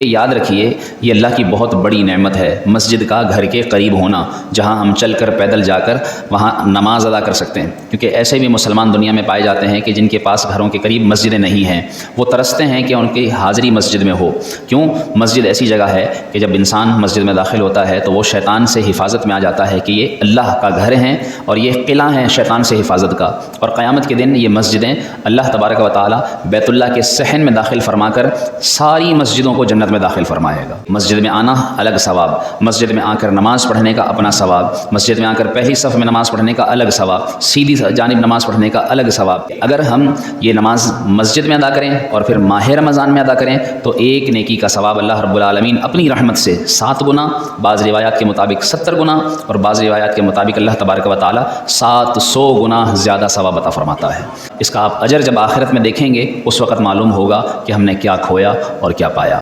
याद रखिए, ये अल्लाह की बहुत बड़ी नेमत है मस्जिद का घर के करीब होना, जहाँ हम चल कर पैदल जाकर वहाँ नमाज अदा कर सकते हैं। क्योंकि ऐसे भी मुसलमान दुनिया में पाए जाते हैं कि जिनके पास घरों के करीब मस्जिदें नहीं हैं, वो तरसते हैं कि उनकी हाज़िरी मस्जिद में हो। क्यों? मस्जिद ऐसी जगह है कि जब इंसान मस्जिद में दाखिल होता है तो वो शैतान से हिफाजत में आ जाता है कि ये अल्लाह का घर हैं और ये किला है शैतान से हिफाजत का। और क़यामत के दिन ये मस्जिदें अल्लाह तबारक व तआला बैतुल्लाह के सहन में दाखिल फरमाकर सारी मस्जिदों को जन्नत में दाखिल फरमाएगा। मस्जिद में आना अलग सवाब, मस्जिद में आकर नमाज़ पढ़ने का अपना सवाब, मस्जिद में आकर पहली सफ़ में नमाज़ पढ़ने का अलग सवाब, सीधी जानिब नमाज़ पढ़ने का अलग सवाब। अगर हम ये नमाज मस्जिद में अदा करें और फिर माह रमज़ान में अदा करें तो एक नेकी का सवाब अल्लाह रब्बुल आलमीन अपनी रहमत से 7 गुना, बाज़ रिवायात के मुताबिक 70 गुना और बाज़ रिवायात के मुताबिक अल्लाह तबारक व तआला 700 गुना ज़्यादा सवाब अता फरमाता है। इसका आप अजर जब आखिरत में देखेंगे उस वक़्त मालूम होगा कि हमने क्या खोया और क्या पाया।